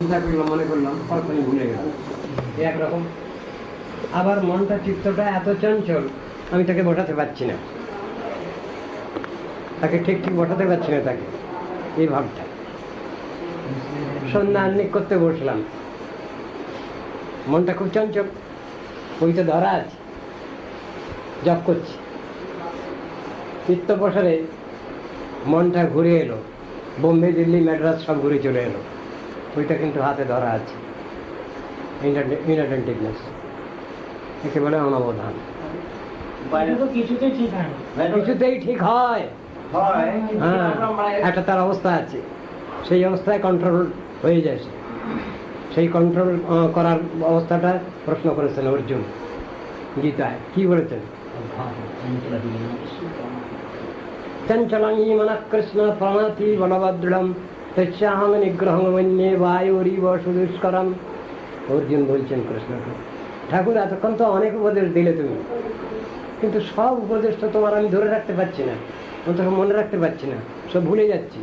চিন্তা করলাম, মনে করলাম, কখনই ভুলে গেলাম, একরকম। আবার মনটা, চিত্তটা এত চঞ্চল, আমি তাকে বসাতে পারছি না, তাকে ঠিক ঠিক বসাতে পারছি না তাকে, এই ভাবটা। সন্ধ্যা আহ্নিক করতে বসলাম, মনটা খুব চঞ্চল, বইতে ধরা আছে, জপ করছি, চিত্ত প্রসারে মনটা ঘুরে এলো, বোম্বে, দিল্লি, ম্যাড্রাস সব ঘুরে চলে এলো, ওইটা কিন্তু হাতে ধরা আছে। ইনঅ্যাটেন্টিভনেস, একে বলে অনবধান। কিছুতেই ঠিক হয়, হ্যাঁ, একটা তার অবস্থা আছে, সেই অবস্থায় কন্ট্রোল হয়ে যায়। সেই কন্ট্রোল করার অবস্থাটা প্রশ্ন করেছেন অর্জুন গীতায়, কি বলেছেন? চঞ্চলং হি মনঃ কৃষ্ণ প্রণাতি বলভদ্রম তস্যাহং নিগ্রহং মন্যে বায়ুরিব সুদুষ্করম। অর্জুন বলছেন কৃষ্ণকে, ঠাকুর এতক্ষণ তো অনেক উপদেশ দিলে তুমি, কিন্তু সব উপদেশ তো তোমার আমি ধরে রাখতে পারছি না, অন্তত মনে রাখতে পারছি না, সব ভুলে যাচ্ছি।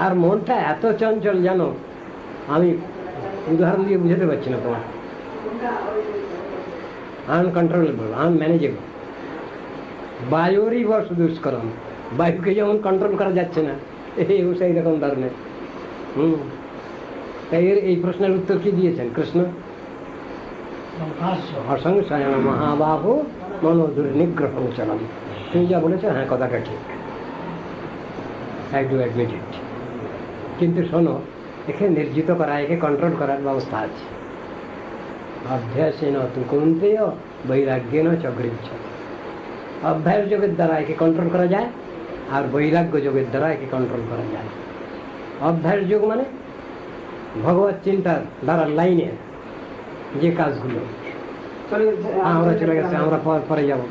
আর মনটা এত চঞ্চল জানো, আমি উদাহরণ দিয়ে বুঝাতে পারছি না তোমার। Uncontrollable, unmanageable. বায়ুরই বা সুদুষ্করম, বায়ুকে যেমন কন্ট্রোল করা যাচ্ছে না, এই সেই রকম ধরনের। তাই এই প্রশ্নের উত্তর কি দিয়েছেন কৃষ্ণ? অসংশয় মহাবাহু মনোদুর নিগ্রহ চলম। তুমি যা বলেছো, হ্যাঁ, কথাটা ঠিক, একটু অ্যাডমিটেড। কিন্তু শোনো, একে নির্জিত করা, একে কন্ট্রোল করার ব্যবস্থা আছে। অভ্যাসে নু কুন্তেয় বৈরাগ্যে ন চক্রিচ্ছ। অভ্যাস যোগের দ্বারা একে কন্ট্রোল করা যায়, আর বৈরাগ্য যোগের দ্বারা একে কন্ট্রোল করা যায়। অভ্যাস যোগ মানে ভগবত চিন্তার দ্বারা লাইনে যে কাজগুলো। আমরা চলে গেছে, আমরা পরে যাবো,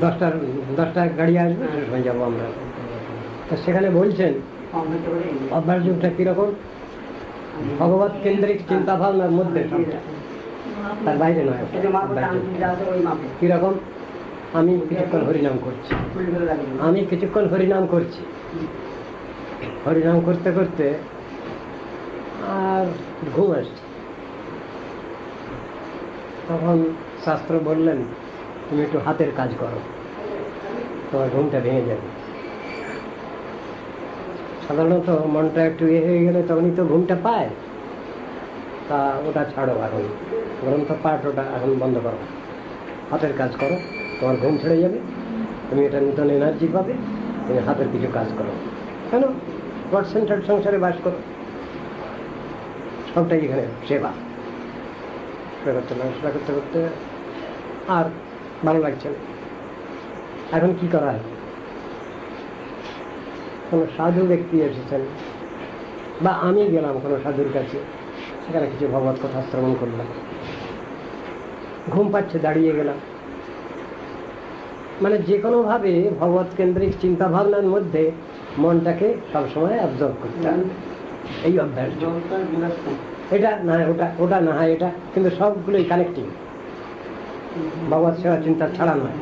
10টা গাড়ি আসবে, হয়ে যাবো আমরা। তো সেখানে বলছেন অভ্যাস যুগটা কিরকম? ভগবত কেন্দ্রিক চিন্তা ভাবনার মধ্যে সবটা, তার বাইরে নয়। কিরকম? আমি কিছুক্ষণ হরিনাম করছি, হরিনাম করতে করতে আর ঘুম আসছে। তখন শাস্ত্র বললেন, তুমি একটু হাতের কাজ করো, তোমার ঘুমটা ভেঙে যাবে। সাধারণত মনটা একটু হয়ে গেলে তখনই তো ঘুমটা পায়। তা ওটা ছাড়ো, এখন গ্রন্থ পাঠ ওটা এখন বন্ধ করো, হাতের কাজ করো, তোমার ঘুম ছেড়ে যাবে, তুমি এটা নূতন এনার্জি পাবে, তুমি হাতের কিছু কাজ করো। কেন? গড সেন্টার্ড সংসারে বাস করো, সবটাই এখানে সেবা। সেবা করতে করতে আর ভালো লাগছে না। এখন কি করা হয়? কোনো সাধু ব্যক্তি এসেছেন, বা আমি গেলাম কোনো সাধুর কাছে, সেখানে কিছু ভগবত কথা শ্রবণ করলাম, ঘুম পাচ্ছে, দাঁড়িয়ে গেলাম। মানে যে কোনোভাবে ভগবত কেন্দ্রিক চিন্তা ভাবনার মধ্যে মনটাকে সবসময় অবজার্ভ করতে হবে, এই অভ্যাস। এটা না ওটা, ওটা না হয় এটা, কিন্তু সবগুলোই কানেক্টিং, ভগবত সেবা চিন্তা ছাড়া নয়।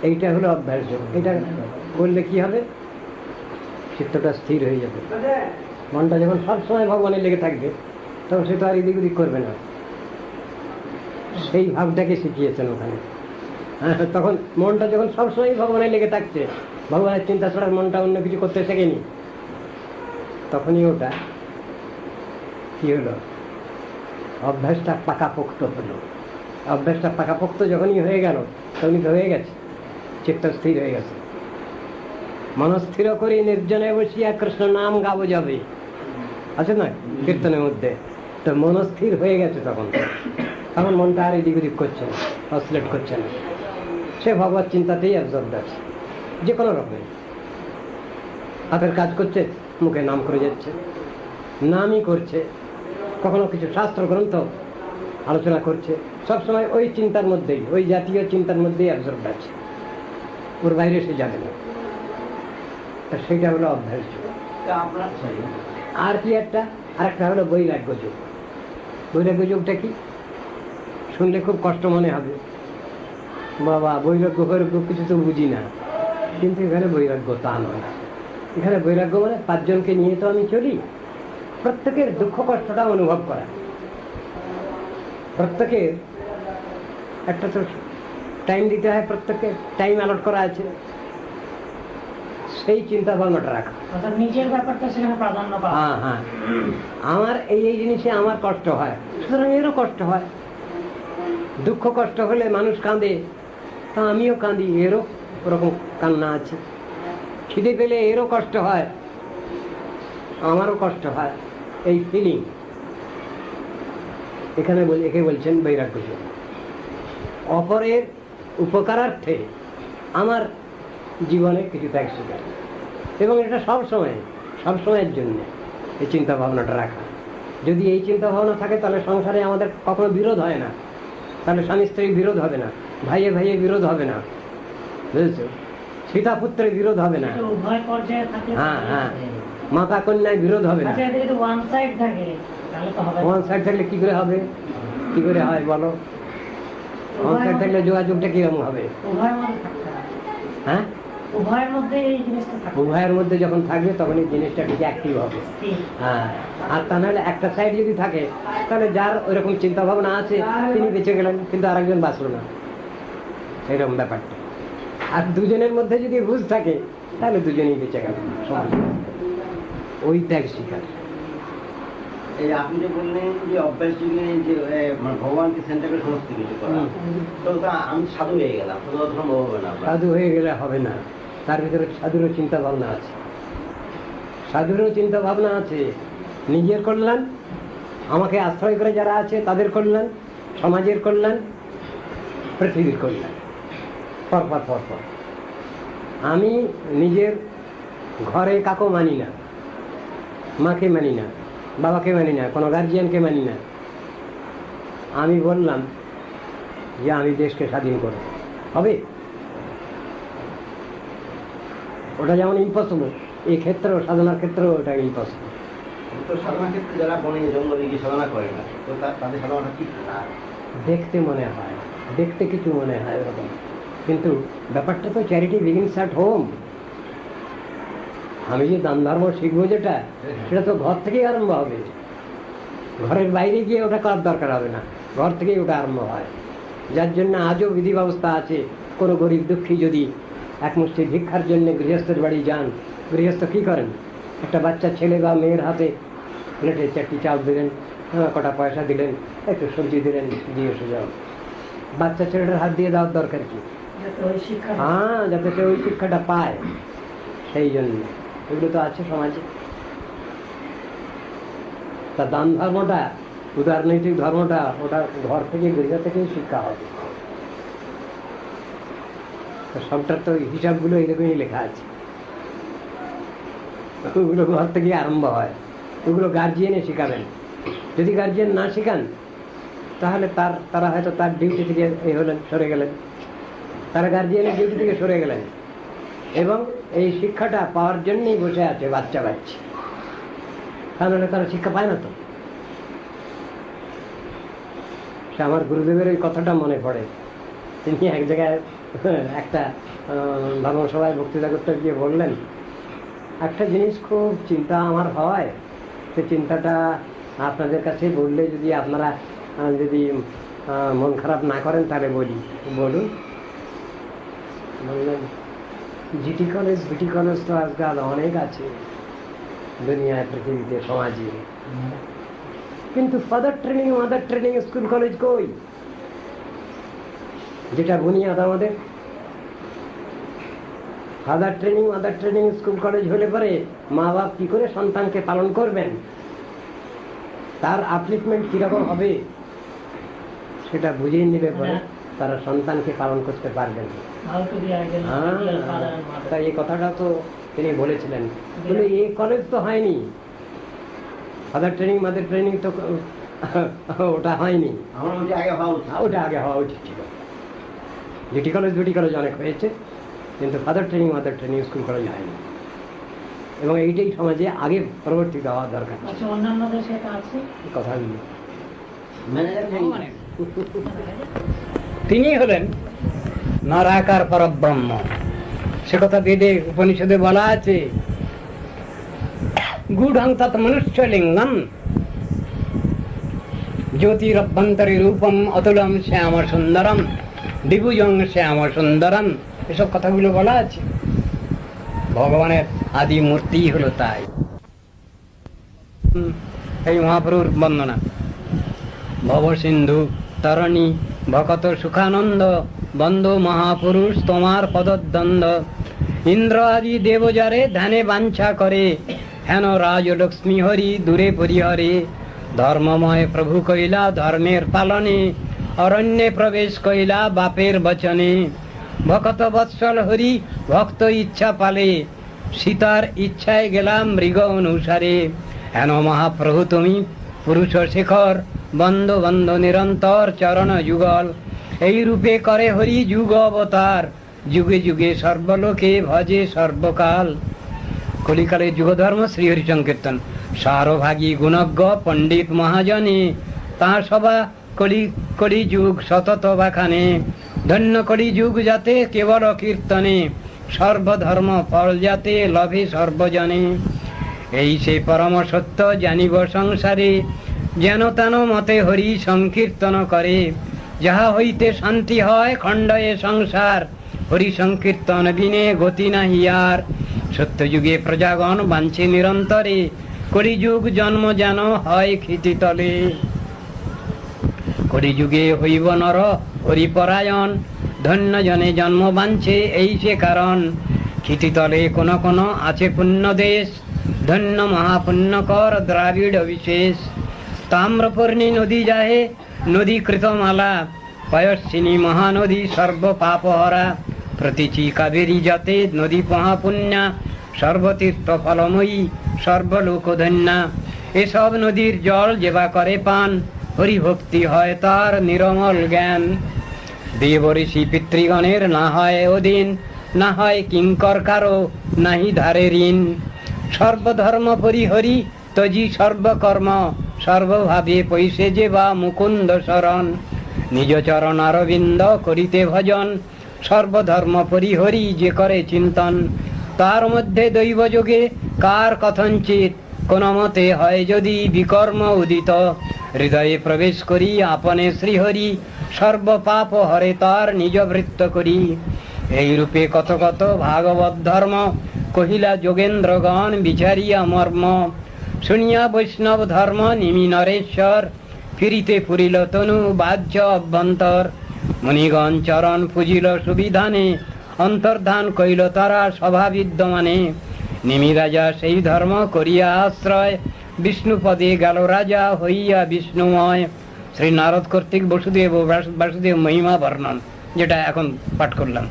এইটা হলো অভ্যাস যোগ। এটা করলে কি হবে? চিত্তটা স্থির হয়ে যাবে। মনটা যখন সবসময় ভগবানের লেগে থাকবে, তখন সে তো আর এদিক ওদিক করবে না। সেই ভাবটাকে শিখিয়েছেন ওখানে। তখন মনটা যখন সবসময় ভগবানের লেগে থাকছে, ভগবানের চিন্তা ছাড়া মনটা অন্য কিছু করতে শেখেনি, তখনই ওটা কি হলো? অভ্যাসটা পাকাপোক্ত হলো। অভ্যাসটা পাকাপোক্ত যখনই হয়ে গেল, তখনই তো হয়ে গেছে, চিত্ত স্থির হয়ে গেছে। মনস্থির করি নির্জনে বসিয়া কৃষ্ণ নাম গাবো যাবে, আছে না কীর্তনের মধ্যে? তো মনস্থির হয়ে গেছে তখন, তখন মনটা আর এদিক ওদিক করছে না, অসিলেট করছে না, সে ভগবত চিন্তাতেই অবজর্ভ আছে। যে কোনো রকমের হাতের কাজ করছে, মুখে নাম করে যাচ্ছে, নামই করছে, কখনো কিছু শাস্ত্র গ্রন্থ আলোচনা করছে, সবসময় ওই চিন্তার মধ্যেই, ওই জাতীয় চিন্তার মধ্যেই অবজর্ভ আছে, ওর বাইরে সে যাবে না। সেটা হলো অভ্যাস যোগ। আর কি একটা, আরেকটা হলো বৈরাগ্য যোগ। বৈরাগ্য যোগটা কি? শুনলে খুব কষ্ট মনে হবে, বাবা বৈরাগ্য বৈরাগ্য কিছু তো বুঝি না, কিন্তু এখানে বৈরাগ্য তা নয়। এখানে বৈরাগ্য মানে 5 জনকে নিয়ে তো আমি চলি, প্রত্যেকের দুঃখ কষ্টটা অনুভব করা, প্রত্যেকের একটা তো টাইম দিতে হয়, প্রত্যেককে টাইম অ্যালট করা আছে, সেই চিন্তা ভাবনাটা রাখা। নিজের ব্যাপারটা সেখানে প্রাধান্য পাওয়া। হ্যাঁ হ্যাঁ, আমার এই জিনিসে আমার কষ্ট হয়, সুতরাং এরও কষ্ট হয়। দুঃখ কষ্ট হলে মানুষ কাঁদে, তা আমিও কাঁদি, এরও ওরকম কান্না আছে। খিদে পেলে এরও কষ্ট হয়, আমারও কষ্ট হয়, এই ফিলিং। এখানে একে বলছেন বৈরাগ্য। অপরের উপকারার্থে আমার জীবনে কিছু ত্যাগ স্বীকার, এবং এটা সবসময়ের জন্য এই চিন্তা ভাবনাটা রাখা। যদি এই চিন্তা ভাবনা থাকে তাহলে সংসারে আমাদের কখনো বিরোধ হয় না, তাহলে স্বামী স্ত্রীর বিরোধ হবে না, ভাইয়ে ভাইয়ে বিরোধ হবে না, বুঝেছো, সীতা পুত্রের বিরোধ হবে না, উভয় পর্যায়ে থাকলে হ্যাঁ হ্যাঁ, মাতা কন্যায় বিরোধ হবে না। ওয়ান সাইড থাকে তাহলে তো হবে। ওয়ান সাইড থাকলে কি করে হবে, কি করে হয় বলো? ওয়ান সাইড থাকলে যোগাযোগটা কিরকম হবে? উভয়ের মধ্যে থাকতে হবে। হ্যাঁ, উভয়ের মধ্যে এই জিনিসটা থাকে। উভয়ের মধ্যে যখন থাকবে তখন এই জিনিসটা ঠিক অ্যাক্টিভ হবে। হ্যাঁ, আর তা নাহলে একটা সাইড যদি থাকে তাহলে যার ওইরকম চিন্তা ভাবনা আছে তিনি বেঁচে গেলেন, কিন্তু আরেকজন বাঁচল না, এরকম ব্যাপারটা। আর দুজনের মধ্যে যদি বুঝ থাকে তাহলে দুজনেই বেঁচে গেল, ওই ত্যাগ স্বীকার। এই আপনি যে বললেন যে অভ্যাস যুগে যে মানে ভগবানকে সেন্টার করে সমস্ত কিছু করা, তো আমি সাধু হয়ে গেলাম, সম্ভব হবে না। সাধু হয়ে গেলে হবে না, তার ভিতরে সাধুরও চিন্তা ভাবনা আছে, সাধুরও চিন্তা ভাবনা আছে। নিজের কল্যাণ, আমাকে আশ্রয় করে যারা আছে তাদের কল্যাণ, সমাজের কল্যাণ, পৃথিবীর কল্যাণ, পরপর। আমি নিজের ঘরে কাকও মানি না, মাকে মানি না, বাবাকে মানি না, কোনো গার্জিয়ানকে মানি না। আমি বললাম যে আমি দেশকে স্বাধীন করব, হবে? ওটা যেমন ইম্পসিবল, এই ক্ষেত্রেও সাধনার ক্ষেত্রেও ওটা ইম্পসিবল। তো সাধনার ক্ষেত্রে যারা বনে জঙ্গলে গিয়ে সাধনা করে না, তো তাদের সাধনাটা ঠিক না। দেখতে মনে হয়, দেখতে কিছু মনে হয় ওরকম, কিন্তু ব্যাপারটা তো চ্যারিটি বিগিনস অ্যাট হোম। আমি যে দান ধর্ম শিখবো যেটা, সেটা তো ঘর থেকেই আরম্ভ হবে, ঘরের বাইরে গিয়ে ওটা করার দরকার হবে না, ঘর থেকেই ওটা আরম্ভ হয়। যার জন্য আজও বিধি ব্যবস্থা আছে, কোনো গরিব দুঃখী যদি এক মুষ্টি ভিক্ষার জন্য গৃহস্থের বাড়ি যান, গৃহস্থ কী করেন? একটা বাচ্চা ছেলে বা মেয়ের হাতে প্লেটে 4টি চাল দিলেন, কটা পয়সা দিলেন, একটু সবজি দিলেন, দিয়ে এসে যাও। বাচ্চা ছেলেটার হাত দিয়ে দেওয়ার দরকার কি? হ্যাঁ, যাতে সে ওই শিক্ষাটা পায়, সেই জন্য এগুলো তো আছে সমাজে। তা দান ধর্মটা, উদারনৈতিক ধর্মটা, ওটা ঘর থেকে, গৃহ থেকেই শিক্ষা হবে। সবটার তো হিসাবগুলো এরকমই লেখা আছে, ওগুলো ঘর থেকে আরম্ভ হয়, ওগুলো গার্জিয়ানে শেখাবেন। যদি গার্জিয়ান না শেখান তাহলে তারা হয়তো তার ডিউটি থেকে সরে গেলেন, তারা গার্জিয়ানের ডিউটি থেকে সরে গেলেন, এবং এই শিক্ষাটা পাওয়ার জন্যই বসে আছে বাচ্চা, তাহলে তারা শিক্ষা পায় না। তো সে আমার গুরুদেবের ওই কথাটা মনে পড়ে। তিনি এক জায়গায় একটা ধর্মসভায় বক্তৃতা করতে গিয়ে বললেন, একটা জিনিস খুব চিন্তা আমার হয়, সে চিন্তাটা আপনাদের কাছে বললে যদি আপনারা যদি মন খারাপ না করেন তাহলে বলুন। বললেন, জিটি কলেজ বিটি কলেজ তো আজকাল অনেক আছে দুনিয়ায়, পৃথিবীতে, সমাজে, কিন্তু father training, mother training school college কই? যেটা বুনিয়াদ আমাদের। Father training, mother training school college হলে পরে মা বাপ কি করে সন্তানকে পালন করবেন, তার আপলিফমেন্ট কিরকম হবে, সেটা বুঝিয়ে নিলে পরে তারা সন্তানকে পালন করতে পারবেন। তা এই কথাটা তো তিনি বলেছিলেন। বলে এই কলেজ তো হয়নি, ফাদার ট্রেনিং মাদার ট্রেনিং তো ওটা হয়নি, ওটা আগে হওয়া উচিত ছিল। জিটি কলেজ বিটি কলেজ অনেক হয়েছে, কিন্তু father training mother training school college হয়নি, এবং এইটাই সমাজে আগে পরবর্তীতে হওয়া দরকার। অন্যান্য দেশে আছে কথাগুলো। তিনি হলেন নরাকার পরব্রহ্ম, সে কথা বেদে উপনিষদে বলা আছে। গূঢ়ং তৎ মনুষ্যলিঙ্গম জ্যোতিরভ্যন্তরী রূপম অতুলম শ্যাম সুন্দরম দিভুজং শ্যাম সুন্দরম, এসব কথাগুলো বলা আছে। ভগবানের আদি মূর্তি হলো তাই। এই মহাপ্রভুর বন্দনা। ভব সিন্ধু তরণী ভকত সুখানন্দ বন্ধ মহাপুরুষ তোমার পদদ্বন্দ্ব, ইন্দ্র আদি দেবযারে ধ্যানে বাঞ্ছা করে, হেন রাজ লক্ষ্মী হরি দূরে পরিহরে, ধর্মময় প্রভু কইলা ধর্মের পালনে, অরণ্যে প্রবেশ কইলা বাপের বচনে, ভকত বৎসল হরি ভক্ত ইচ্ছা পালে, সীতার ইচ্ছায় গেলাম মৃগ অনুসারে, হেন মহাপ্রভু তুমি পুরুষ শেখর, বন্ধ বন্ধ নিরন্তর চরণ যুগল, এই রূপে করে হরি যুগ অবতার, যুগে যুগে সর্বলোকে ভজে সর্বকাল। কলিকালে যুগধর্ম শ্রীহরি সংকীর্তন, সারভাগী গুণজ্ঞ পণ্ডিত মহাজনে, তাঁর সভা কলি যুগ সতত বাখানে, ধন্য কলি যুগ যাতে কেবল কীর্তনে, সর্বধর্ম ফল যাতে লভে সর্বজনে, এই সে পরম সত্য জানিব সংসারে, যেন তেন মতে হরি সংকীর্তন করে, যাহা হইতে শান্তি হয় খণ্ড এ সংসার, হরি সংকীর্তন বিনে গতি নাহি আর, সত্য যুগে প্রজাগণ বাঞ্ছে নিরন্তরে, কলিযুগ জন্ম যেন হয় ক্ষিতিতলে, কলিযুগে হইব নর হরিপরায়ণ, ধন্য জনে জন্ম বাঞ্ছে এই সে কারণ, ক্ষিতিতলে কোন কোন আছে পুণ্য দেশ, ধন্য মহাপুণ্যকর দ্রাবিড় বিশেষ, তাম্রপর্ণী নদী যাহে নদীকৃত মালা, পয়স্বিনী মহানদী সর্ব পাপহরা, প্রতিচি কাবেরী যাতে নদী মহাপুণ্যা, সর্বতীর্থ ফলময়ী সর্বলোক ধন্যা, এসব নদীর জল যেবা করে পান, হরিভক্তি হয় তার নিরমল জ্ঞান, দেব ঋষি পিতৃগণের না হয় অধীন, না হয় কিঙ্কর কারো নাহি ধারে ঋণ, সর্বধর্ম পরিহরি তজি সর্বকর্ম, সর্বভাবে পৈশে যে বা মুকুন্দ শরণ, নিজ চরণ অরবিন্দ করিতে ভজন, সর্বধর্ম পরিহরি যে করে চিন্তন, তার মধ্যে দৈব যোগে কার কথঞ্চিত, কোন মতে হয় যদি বিকর্ম উদিত, হৃদয়ে প্রবেশ করি আপনে শ্রীহরি, সর্বপাপ হরে তার নিজ বৃত্ত করি, এই রূপে কত কত ভাগবত ধর্ম, কহিলা যোগেন্দ্রগণ বিচারিয়া মর্ম, শুনিয়া বৈষ্ণব ধর্ম নিমি নরেশ্বর, ফিরিতে পুরিল তনু বাহ্য অভ্যন্তর, মুনিগণ চরণ পুজিল সুবিধানে, অন্তর্ধান কইল তারা সভা বিদ্যমানে, নিমি রাজা সেই ধর্ম করিয়া আশ্রয়, বিষ্ণু পদে গেল রাজা হইয়া বিষ্ণুময়। শ্রী নারদ কর্তৃক বসুদেব ও বাসুদেব মহিমা বর্ণন, যেটা এখন পাঠ করলাম।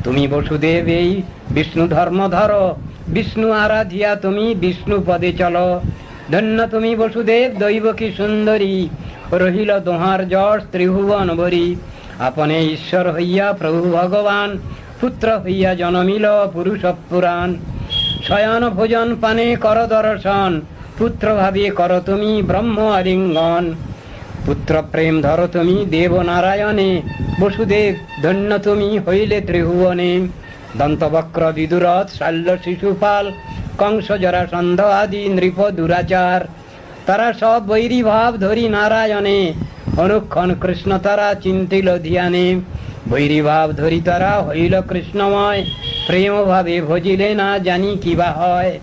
তুমি বসুদেব এই বিষ্ণু ধর্ম ধরো, বিষ্ণু আরাধিয়া তুমি বিষ্ণু পদে চলো, ধন্য তুমি বসুদেব দৈব কি সুন্দরী, রহিল তোমার যশ ত্রিভুবন ভরি, আপনে ঈশ্বর হইয়া প্রভু ভগবান, পুত্র হইয়া জনমিল পুরুষ পুরাণ, শয়ন ভোজন পানে কর দর্শন, পুত্র ভাবে কর তুমি ব্রহ্ম আলিঙ্গন, পুত্র প্রেম ধরো তুমি দেব নারায়ণে, বসুদেব ধন্য তুমি হইলে ত্রিভুবনে, দন্তবক্র বিদুরথ শাল্য শিশুপাল, কংস জরাসন্ধ আদি নৃপ দুরাচার, তারা সব বৈরী ভাব ধরি নারায়ণে, অনুক্ষণ কৃষ্ণ তারা চিন্তিল ধ্যানে, বৈরী ভাব ধরি তারা হইল কৃষ্ণময়, প্রেম ভাবে ভজিলে না জানি কিবা হয়,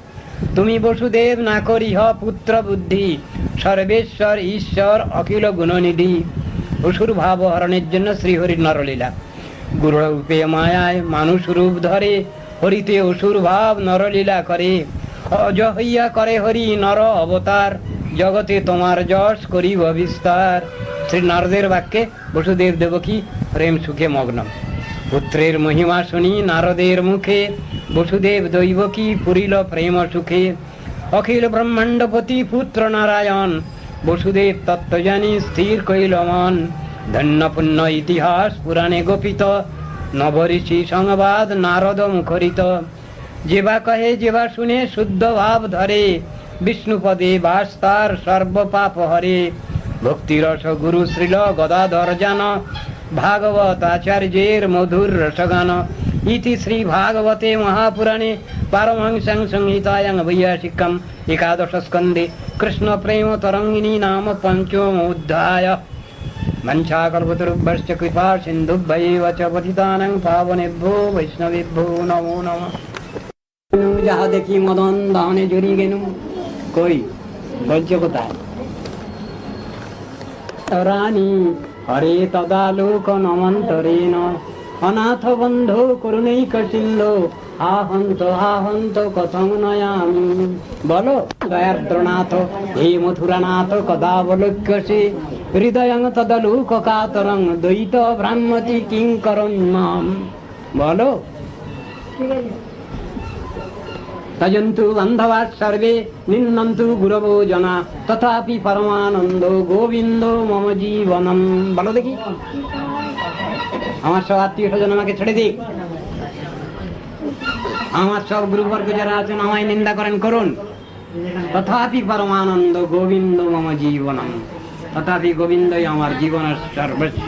তুমি বসুদেব না করিহ পুত্র বুদ্ধি, সর্বেশ্বর ঈশ্বর অখিল গুণনিধি। অসুর ভাব হরণের জন্য শ্রীহরির নরলীলা, গুরুরূপে মায়ায় মানুষ রূপ ধরে, হরিতে অসুর ভাব নরলীলা করে, অজ হইয়া করে হরি নর অবতার, জগতে তোমার যশ করিব বিস্তার। শ্রী নারদের বাক্যে বসুদেব দেবকী প্রেম সুখে মগ্ন, পুত্রের মহিমা শুনি নারদের মুখে, বসুদেব দৈবকী পুরিল প্রেম সুখে, অখিল ব্রহ্মাণ্ডপতি পুত্র নারায়ণ, বসুদেব তত্ত্ব জানি স্থির কইল মন, ধন্য পুণ্য ইতিহাস পুরাণে গোপিত, নবঋষি সংবাদ নারদ মুখরিত, যেবা কহে যেবা শুনে শুদ্ধ ভাব ধরে, বিষ্ণুপদে বাস তার সর্বপাপ হরে, ভক্তিরস গুরু শ্রীল গদাধর জান, ভাগবত আচার্যের মধুর রসগান, इति श्री भागवते महापुराणे पारमहंस्यां संहितायां वैयासिकम् एकादश स्कन्धे कृष्ण प्रेम तरंगिनी नाम पंचमोऽध्याय। वंशाकल्पतरुभ्यश्च कृपा सिन्धुभ्यैव च पतितानां पावनेभ्यो वैष्णवेभ्यो नमो नमः। যাহা দেখি মদন দানে জড়ি গেনু কই বলছে কোথায় রানী হরে তদালোক নমন্তরেণ অনাথ বন্ধু করুণৈক সিন্ধ হাহন্ত কথং নয়ামি। বলো দয়ার্দ্রনাথ হে মথুরানাথ কদাবলোক্যসে হৃদয়ং তদালোক কাতরং দ্বৈত ভ্রাম্যতি কিঙ্করং মাম। বলো তজন্তু বান্ধবা সর্বে নিন্দন্তু গুরবো জনা তথাপি পরমানন্দ গোবিন্দ মম জীবনম। বলো দেখি আমার সব আত্মীয় স্বজন আমাকে ছেড়ে দিক, আমার সব গুরুবর্গ যারা আছেন আমায় নিন্দা করেন করুন, তথাপি পরমানন্দ গোবিন্দ মম জীবনম। তথাপি গোবিন্দই আমার জীবনের সর্বস্ব।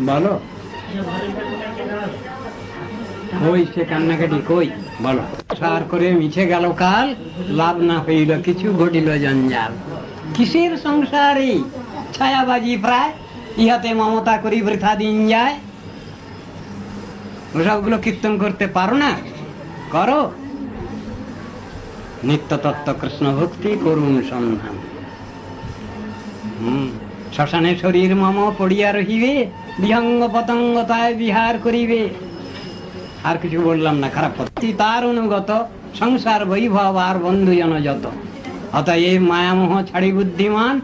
বলো কই সে কান্নাকাটি কই? বলো সার করে মিছে গেল কাল, লাভ না হইল কিছু ঘটিল জঞ্জাল। কিসের সংসারে ছায়াবাজি প্রায়, ইহাতে মমতা করি বৃথা দিন যায়। ওসবগুলো কীর্তন করতে পারো না, করো নিত্য তত্ত্ব কৃষ্ণ ভক্তি করুন সন্ধান। শ্মশানে শরীর মম পড়িয়া রহিবে, বিহঙ্গ পতঙ্গ তায় বিহার করিবে। আর কিছু বললাম না, খারাপ পদ্ধতি তার অনুগত সংসার বৈভব আর বন্ধুজন যত। অতএব মায়ামোহ ছাড়ি বুদ্ধিমান,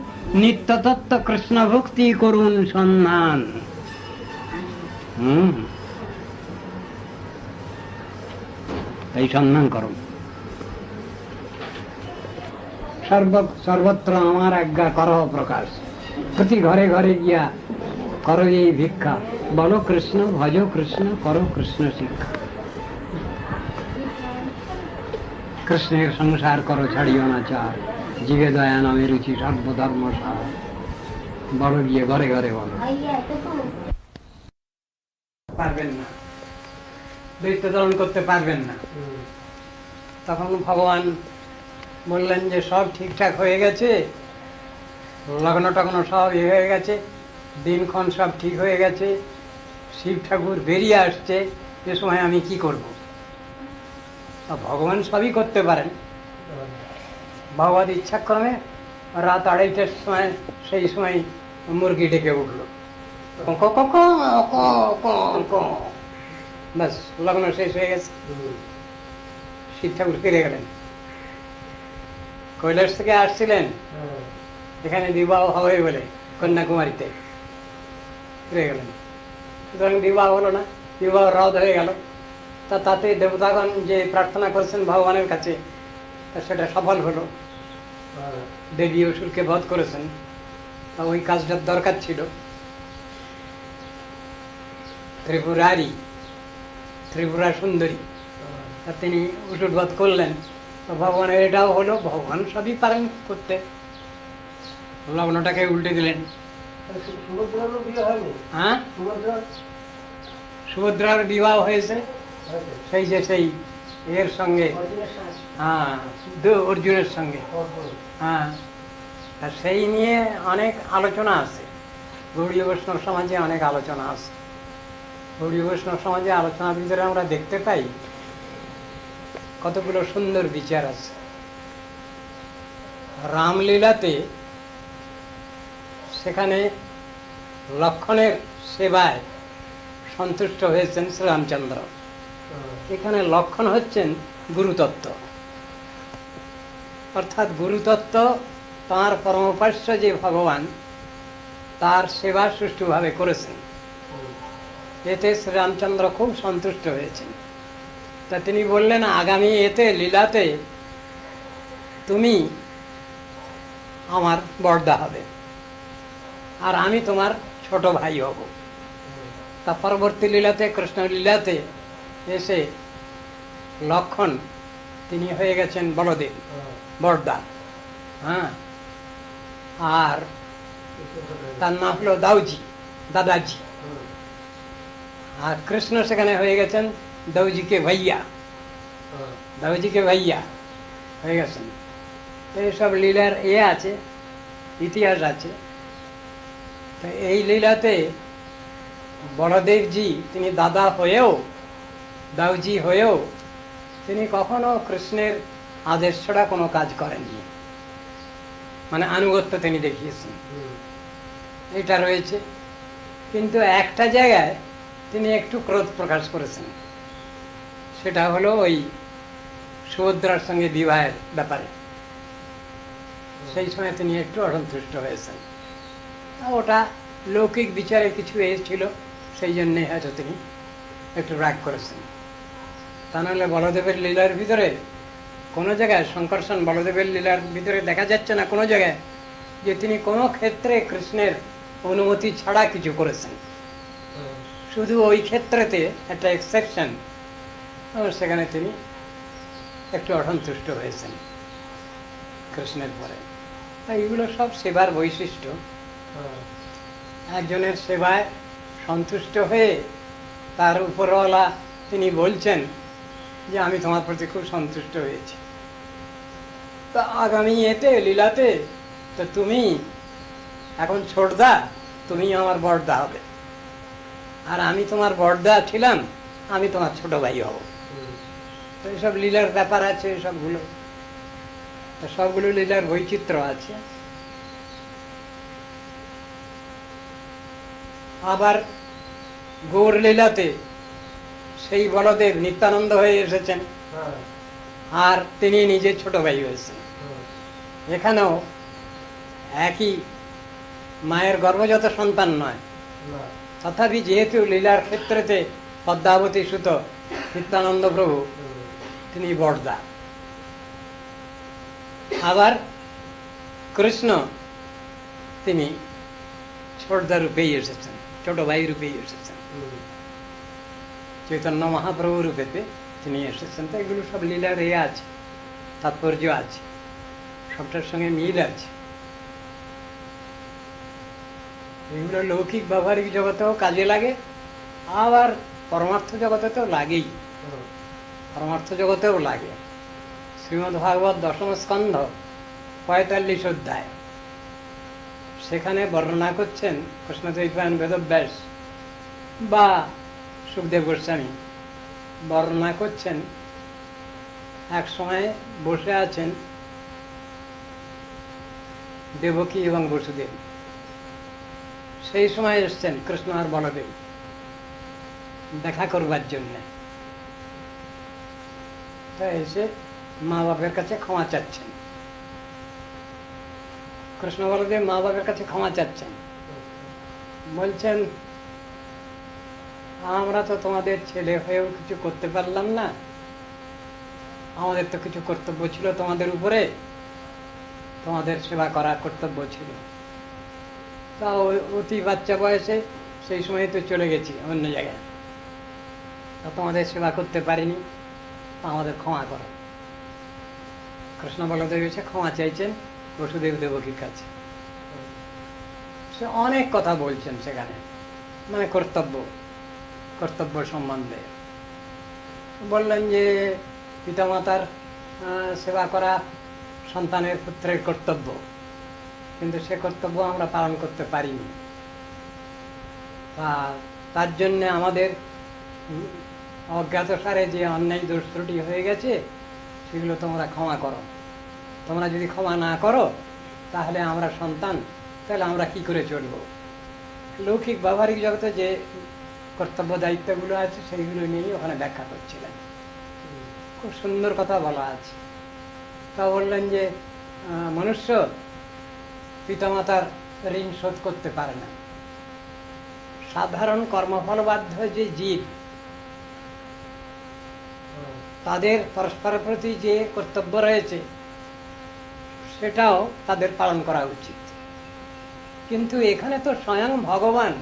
নিত্য তত্ত্ব কৃষ্ণ ভক্তি করুন সন্ধান। এই সন্ধান করুন। সর্বত্র আমার আজ্ঞা করহ প্রকাশ, প্রতি ঘরে ঘরে গিয়া করো এই ভিক্ষা। বলো কৃষ্ণ ভজ কৃষ্ণ করো কৃষ্ণ শিক্ষা। কৃষ্ণের সংসার করো ছাড়িও না চার, জীবে দয়া নামে রুচি সর্বধর্ম সার। বলো গিয়ে ঘরে ঘরে বলো। পারবেন না, দৈত্য দলন করতে পারবেন না। তখন ভগবান বললেন যে সব ঠিকঠাক হয়ে গেছে, লগ্ন টগ্ন সব হয়ে গেছে, দিনক্ষণ সব ঠিক হয়ে গেছে, শিব ঠাকুর বেরিয়ে আসছে, এ সময় আমি কি করব? ভগবান সবই করতে পারেন। ভগবত ইচ্ছাক্রমে রাত 2:30টার সময়, সেই সময় মুরগি ডেকে উঠলো, ব্যাস লগ্ন শেষ হয়ে গেছে। শিব ঠাকুর ফিরে গেলেন, কৈলাস থেকে আসছিলেন এখানে বিবাহ হবে বলে কন্যাকুমারীতে, ফিরে গেলেন। সুতরাং বিবাহ হলো না, বিবাহ রদ হয়ে গেল। তাতে দেবতাগণ যে প্রার্থনা করেছেন ভগবানের কাছে, সেটা সফল হলো। দেবী অসুরকে বধ করেছেন, তা ওই কাজটার দরকার ছিল। ত্রিপুরা সুন্দরী, তা তিনি অসুর বধ করলেন। তো ভগবানের এটাও হলো, ভগবান সবই পারেন করতে। লগ্নটাকে উল্টে দিলেন। হ্যাঁ, সুভদ্রার বিবাহ হয়েছে সেই যে সেই এর সঙ্গে, হ্যাঁ অর্জুনের সঙ্গে। হ্যাঁ, সেই নিয়ে অনেক আলোচনা আছে, গৌড়ীয় বৈষ্ণব সমাজে অনেক আলোচনা আছে। গৌড়ীয় বৈষ্ণব সমাজে আলোচনার ভিতরে আমরা দেখতে পাই কতগুলো সুন্দর বিচার আছে। রামলীলাতে সেখানে লক্ষণের সেবায় সন্তুষ্ট হয়েছেন শ্রীরামচন্দ্র। এখানে লক্ষণ হচ্ছেন গুরুতত্ত্ব, অর্থাৎ গুরুতত্ত্ব তাঁর পরমোপাস্য যে ভগবান, তার সেবা সুষ্ঠুভাবে করেছেন। এতে শ্রীরামচন্দ্র খুব সন্তুষ্ট হয়েছেন। তা তিনি বললেন, আগামী এতে লীলাতে তুমি আমার বড়দা হবে, আর আমি তোমার ছোট ভাই হব। তা পরবর্তী লীলাতে, কৃষ্ণ লীলাতে এসে লক্ষণ তিনি হয়ে গেছেন বলদেব, বড়দা। হ্যাঁ, আর তার নাম হলো দাউজি, দাদাজি। আর কৃষ্ণ সেখানে হয়ে গেছেন দৌজিকে ভাইয়া, দৌজিকে ভাইয়া হয়ে গেছেন। এইসব লীলার আছে, ইতিহাস আছে। তো এই লীলাতে বলদেবজি তিনি দাদা হয়েও, দাউজি হয়েও তিনি কখনো কৃষ্ণের আদেশ ছাড়া কোনো কাজ করেননি, মানে আনুগত্য তিনি দেখিয়েছেন, এটা রয়েছে। কিন্তু একটা জায়গায় তিনি একটু ক্রোধ প্রকাশ করেছেন, সেটা হলো ওই সুভদ্রার সঙ্গে বিবাহের ব্যাপারে। সেই সময় তিনি একটু অসন্তুষ্ট হয়েছেন। ওটা লৌকিক বিচারে কিছু এসেছিল, সেই জন্যে হয়তো তিনি একটু রাগ করেছেন। তা নাহলে বলদেবের লীলার ভিতরে কোনো জায়গায়, শঙ্কর্ষণ বলদেবের লীলার ভিতরে দেখা যাচ্ছে না কোনো জায়গায় যে তিনি কোনো ক্ষেত্রে কৃষ্ণের অনুমতি ছাড়া কিছু করেছেন। শুধু ওই ক্ষেত্রেতে একটা এক্সেপশন, সেখানে তিনি একটু অসন্তুষ্ট হয়েছেন কৃষ্ণের পরে। তাই এগুলো সব সেবার বৈশিষ্ট্য। একজনের সেবায় সন্তুষ্ট হয়ে তার উপরওয়ালা তিনি বলছেন যে আমি তোমার প্রতি খুব সন্তুষ্ট হয়েছি, তা আগামী লীলাতে তো তুমি এখন ছোটদা, তুমি আমার বড়দা হবে, আর আমি তোমার বড়দা ছিলাম, আমি তোমার ছোট ভাই হব। তো এইসব লীলার ব্যাপার আছে, সবগুলো সবগুলো লীলার বৈচিত্র্য আছে। আবার গৌর লীলাতে সেই বলদেব নিত্যানন্দ হয়ে এসেছেন, আর তিনি নিজে ছোট ভাই হয়েছেন। এখানেও একই মায়ের গর্ভজাত সন্তান নয়, তথাপি যেহেতু লীলার ক্ষেত্রেতে পদ্মাবতী সুত নিত্যানন্দ প্রভু তিনি বড়দা। আবার কৃষ্ণ তিনি ছোটদা রূপেই এসেছেন, ছোট ভাই রূপেই এসেছেন, চৈতন্য মহাপ্রভু রূপেতে তিনি এসেছেন। তো এগুলো সব লীলার আছে, তাৎপর্য আছে, সবটার সঙ্গে মিল আছে। এগুলো লৌকিক ব্যবহারিক জগতেও কাজে লাগে, আবার পরমার্থ জগতে তো লাগেই, পরমার্থ জগতেও লাগে। শ্রীমদ্ ভাগবত দশম স্কন্ধ 45 অধ্যায়, সেখানে বর্ণনা করছেন কৃষ্ণদ্বৈপায়ন বেদব্যাস বা সুখদেব গোস্বামী বর্ণনা করছেন, এক সময় বসে আছেন দেবকী এবং বসুদেব। সেই সময় এসছেন কৃষ্ণ আর বলদেব দেখা করবার জন্য। তা এসে মা বাপের কাছে ক্ষমা চাচ্ছেন, কৃষ্ণ বলদেব মা বাপের কাছে ক্ষমা চাচ্ছেন, বলছেন আমরা তো তোমাদের ছেলে হয়েও কিছু করতে পারলাম না, আমাদের তো কিছু কর্তব্য ছিল তোমাদের উপরে, তোমাদের সেবা করা কর্তব্য ছিল। তা অতি বাচ্চা বয়সে সেই সময় তো চলে গেছি অন্য জায়গায়, তা তোমাদের সেবা করতে পারিনি, আমাদের ক্ষমা করো। কৃষ্ণ বলদেব এসে ক্ষমা চাইছেন বসুদেব দেবকীর কাছে। সে অনেক কথা বলছেন সেখানে, মানে কর্তব্য সম্বন্ধে বললেন যে পিতামাতার সেবা করা সন্তানের পুত্রের কর্তব্য, কিন্তু সে কর্তব্য আমরা পালন করতে পারিনি, তার জন্য আমাদের অজ্ঞাতসারে যে অন্যায় দোষ ত্রুটি হয়ে গেছে সেগুলো তোমরা ক্ষমা করো। তোমরা যদি ক্ষমা না করো তাহলে আমরা সন্তান, তাহলে আমরা কি করে চলব? লৌকিক ব্যবহারিক জগতে যে কর্তব্য দায়িত্বগুলো আছে সেইগুলো নিয়েই ওখানে ব্যাখ্যা করছিলেন। খুব সুন্দর কথা বলা আছে। তা বললেন যে মনুষ্য পিতামাতার ঋণ শোধ করতে পারে না, সাধারণ কর্মফলবাধ্য যে জীব তাদের পরস্পর প্রতি যে কর্তব্য রয়েছে সেটাও তাদের পালন করা উচিত। কিন্তু এখানে তো স্বয়ং ভগবান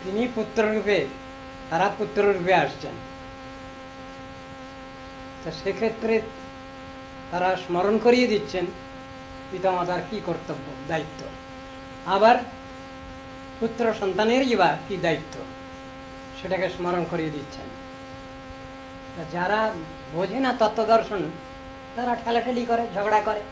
তিনি পুত্ররূপে, তারা পুত্ররূপে আসছেন, তা সেক্ষেত্রে তারা স্মরণ করিয়ে দিচ্ছেন পিতামাতার কি কর্তব্য দায়িত্ব, আবার পুত্র সন্তানেরই বা কি দায়িত্ব সেটাকে স্মরণ করিয়ে দিচ্ছেন। তা যারা বোঝে না তত্ত্ব দর্শন, তারা ঠেলাঠেলি করে, ঝগড়া করে,